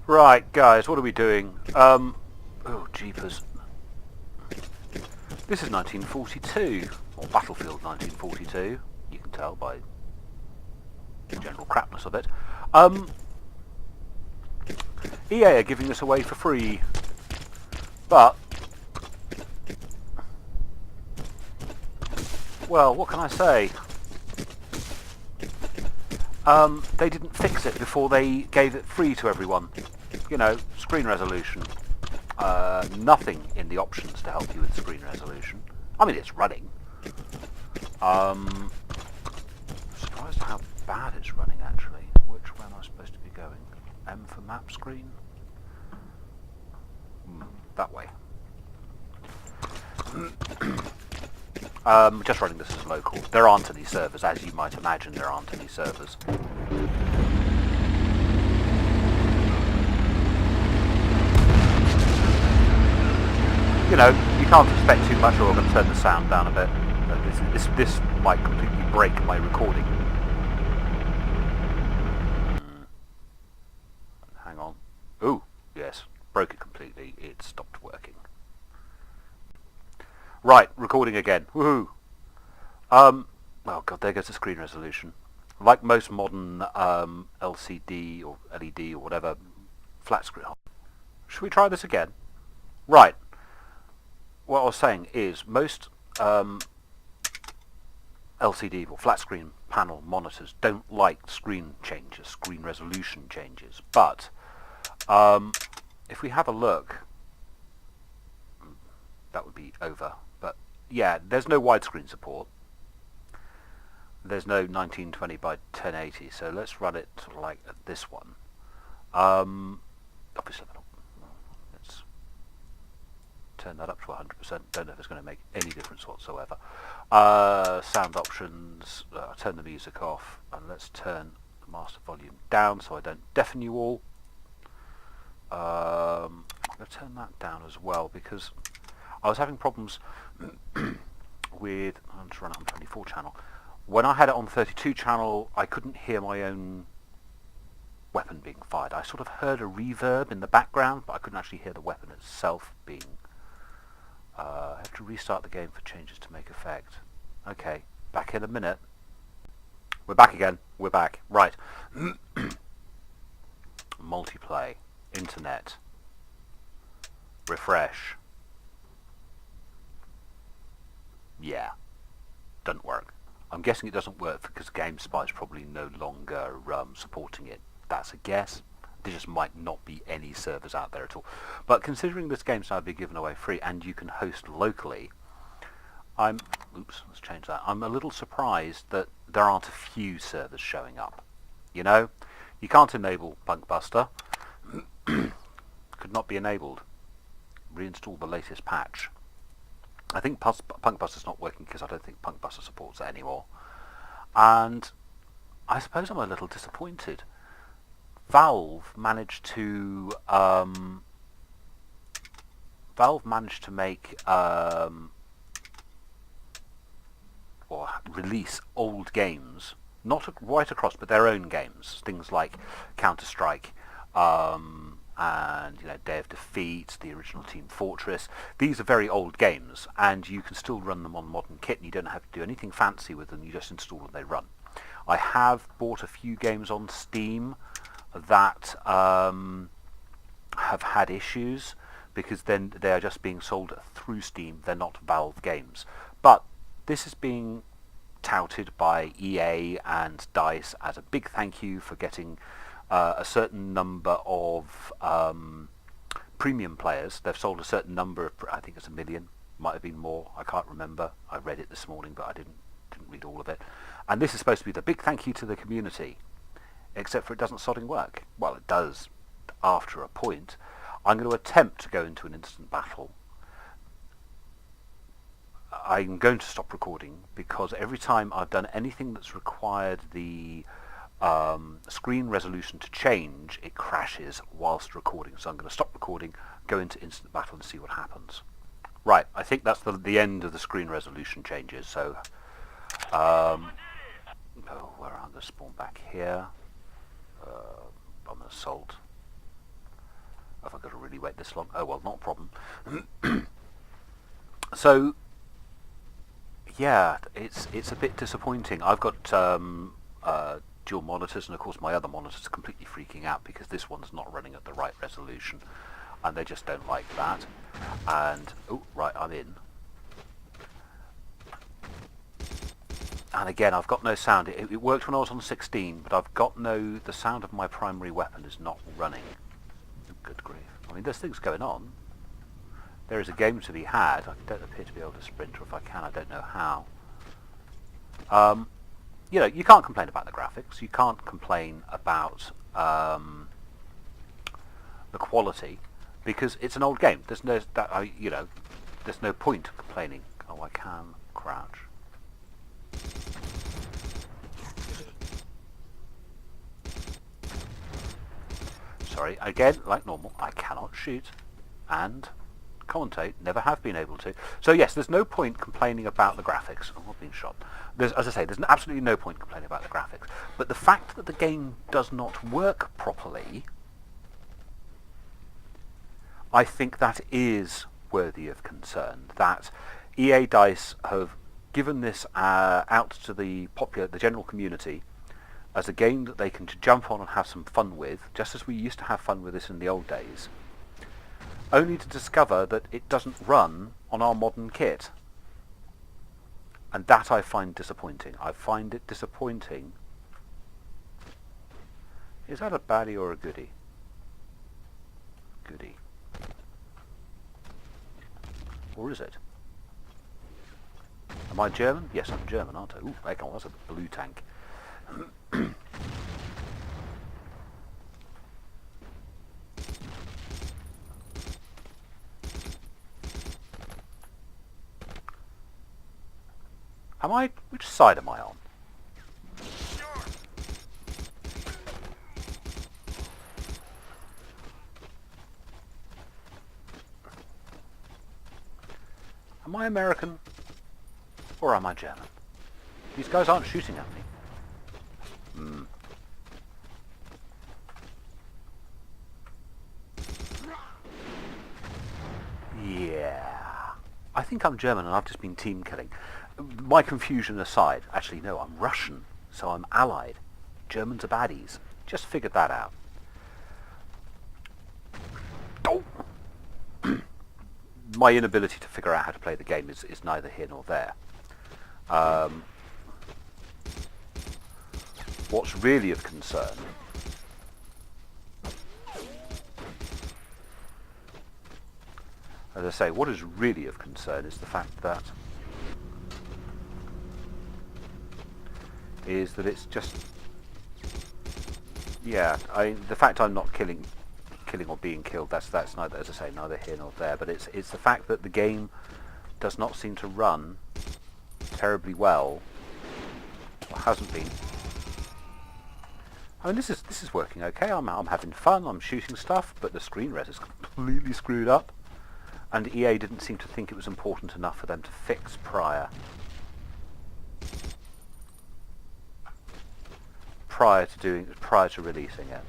Right, guys, what are we doing? Oh, jeepers. This is 1942, or Battlefield 1942. You can tell by the general crapness of it. EA are giving this away for free, but, well, what can I say? They didn't fix it before they gave it free to everyone. You know, screen resolution. Nothing in the options to help you with screen resolution. I mean, it's running. Surprised how bad it's running, actually. Which way am I supposed to be going? M for map screen? That way. Just running this as local. There aren't any servers, as you might imagine. There aren't any servers. You know, you can't expect too much, or I'm going to turn the sound down a bit. This might completely break my recording. Hang on. Ooh, yes, broke it completely. It stopped working. Right, recording again. Woohoo! Oh god, there goes the screen resolution. Like most modern LCD or LED or whatever flat screen. Should we try this again? Right. What I was saying is most LCD or flat screen panel monitors don't like screen changes, screen resolution changes. But if we have a look, that would be over. But yeah, there's no widescreen support. There's no 1920 by 1080, so let's run it like this one. Obviously, let's turn that up to 100%. Don't know if it's going to make any difference whatsoever. Sound options, turn the music off, and let's turn the master volume down so I don't deafen you all. I'm going to turn that down as well because I was having problems with, I'm just running on 24 channel. When I had it on 32 channel, I couldn't hear my own weapon being fired. I sort of heard a reverb in the background, but I couldn't actually hear the weapon itself being... I have to restart the game for changes to make effect. Okay, back in a minute. We're back again. We're back. Right. Multiplay. Internet. Refresh. Yeah. Doesn't work. I'm guessing it doesn't work because GameSpy is probably no longer supporting it. That's a guess. There just might not be any servers out there at all. But considering this game's now been given away free and you can host locally, oops, let's change that. I'm a little surprised that there aren't a few servers showing up. You know, you can't enable Punkbuster. Could not be enabled. Reinstall the latest patch. I think Punkbuster's not working because I don't think Punkbuster supports it anymore. And I suppose I'm a little disappointed. Valve managed to make or release old games, not right across, but their own games, things like Counter-Strike, and Day of Defeat, the original Team Fortress. These are very old games, and you can still run them on modern kit, and you don't have to do anything fancy with them. You just install and they run. I have bought a few games on Steam that have had issues because then they are just being sold through Steam. They're not Valve games. But this is being touted by EA and DICE as a big thank you for getting a certain number of premium players. They've sold a certain number of, I think it's 1 million, might have been more, I can't remember. I read it this morning, but I didn't read all of it. And this is supposed to be the big thank you to the community, except for it doesn't sodding work. Well, it does after a point. I'm going to attempt to go into an instant battle. I'm going to stop recording because every time I've done anything that's required the screen resolution to change, it crashes whilst recording. So I'm going to stop recording, go into instant battle and see what happens. Right, I think that's the end of the screen resolution changes. So, where I'm going to spawn back here. I'm an assault. Have I got to really wait this long? Oh well, not a problem. So, yeah, it's a bit disappointing. I've got dual monitors, and of course my other monitor's completely freaking out because this one's not running at the right resolution, and they just don't like that. And oh, right, I'm in. And again, I've got no sound. It worked when I was on 16, but I've got the sound of my primary weapon is not running. Good grief. I mean, there's things going on. There is a game to be had. I don't appear to be able to sprint, or if I can, I don't know how. You know, you can't complain about the graphics. You can't complain about the quality, because it's an old game. There's no, you know, there's no point complaining. Oh, I can crouch. Sorry, again, like normal, I cannot shoot and commentate, never have been able to. So yes, there's no point complaining about the graphics. Oh, I've been shot. As I say, there's absolutely no point complaining about the graphics. But the fact that the game does not work properly, I think that is worthy of concern. That EA DICE have given this out to the general community as a game that they can jump on and have some fun with, just as we used to have fun with this in the old days, only to discover that it doesn't run on our modern kit. And that I find disappointing. I find it disappointing. Is that a baddie or a goodie? Goodie. Or is it? Am I German? Yes, I'm German, aren't I? Ooh, hang on, that's a blue tank. Which side am I on? Am I American or am I German? These guys aren't shooting at me. Yeah. I think I'm German and I've just been team killing. My confusion aside, actually no, I'm Russian, so I'm allied. Germans are baddies. Just figured that out. Oh. My inability to figure out how to play the game is neither here nor there. What's really of concern as I say, what is really of concern is the fact that it's just, yeah, the fact I'm not killing or being killed, that's neither, as I say, neither here nor there, but it's the fact that the game does not seem to run terribly well, or hasn't been. I mean, this is working okay. I'm having fun. I'm shooting stuff, but the screen res is completely screwed up, and EA didn't seem to think it was important enough for them to fix prior to releasing it.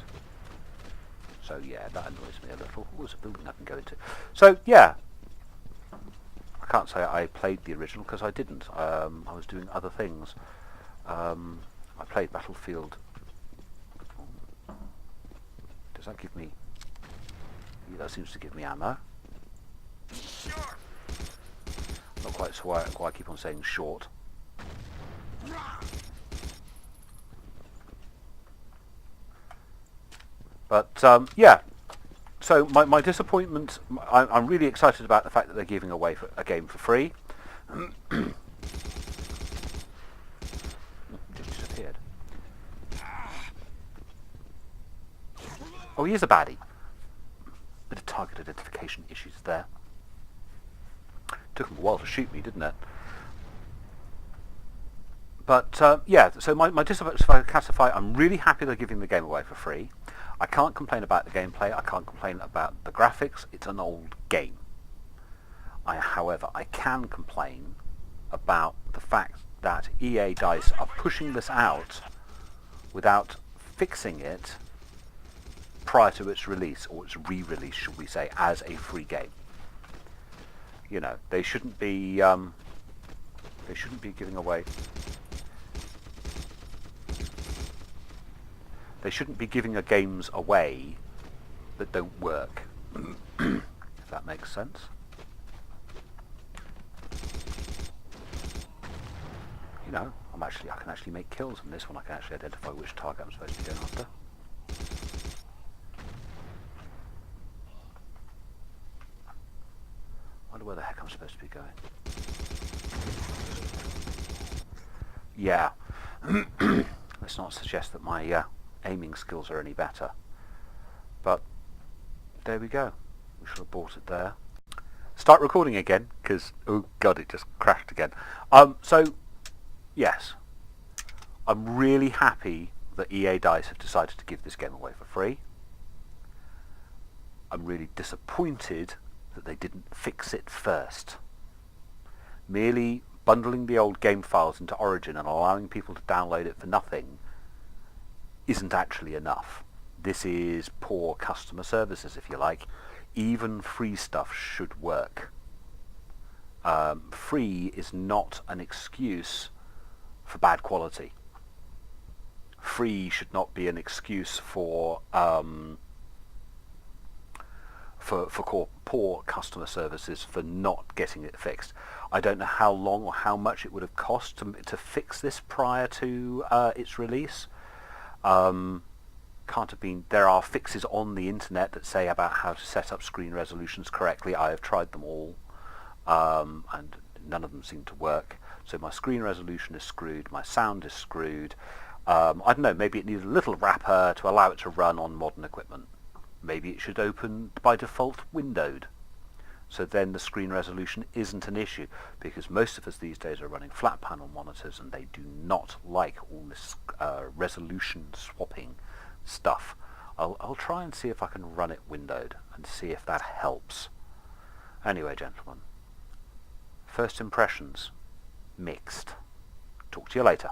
So yeah, that annoys me a little. Oh, there's a building I can go into. So yeah, I can't say I played the original because I didn't. I was doing other things. I played Battlefield. Does that give me? Yeah, that seems to give me ammo. Not quite so why I keep on saying short. But yeah, so my disappointment, I'm really excited about the fact that they're giving away a game for free. Just disappeared. Oh, he is a baddie. Bit of target identification issues there. Took him a while to shoot me, didn't it? But yeah, so my disappointment, if I classify, I'm really happy they're giving the game away for free. I can't complain about the gameplay, I can't complain about the graphics, it's an old game. However, I can complain about the fact that EA DICE are pushing this out without fixing it prior to its release, or its re-release, should we say, as a free game. You know, they shouldn't be giving away. They shouldn't be giving games away that don't work. If that makes sense. You know, I can actually make kills in this one. I can actually identify which target I'm supposed to be going after. I wonder where the heck I'm supposed to be going. Yeah. Let's not suggest that my aiming skills are any better. But there we go. We should have bought it there. Start recording again, because, oh god, it just crashed again. So, yes. I'm really happy that EA DICE have decided to give this game away for free. I'm really disappointed that they didn't fix it first. Merely bundling the old game files into Origin and allowing people to download it for nothing isn't actually enough. This is poor customer services, if you like. Even free stuff should work. Free is not an excuse for bad quality. Free should not be an excuse for poor customer services for not getting it fixed. I don't know how long or how much it would have cost to fix this prior to its release. Can't have been. There are fixes on the internet that say about how to set up screen resolutions correctly. I have tried them all, and none of them seem to work. So my screen resolution is screwed, my sound is screwed. I don't know, maybe it needs a little wrapper to allow it to run on modern equipment. Maybe it should open by default windowed. So then the screen resolution isn't an issue, because most of us these days are running flat panel monitors and they do not like all this resolution swapping stuff. I'll try and see if I can run it windowed and see if that helps. Anyway, gentlemen, first impressions, mixed. Talk to you later.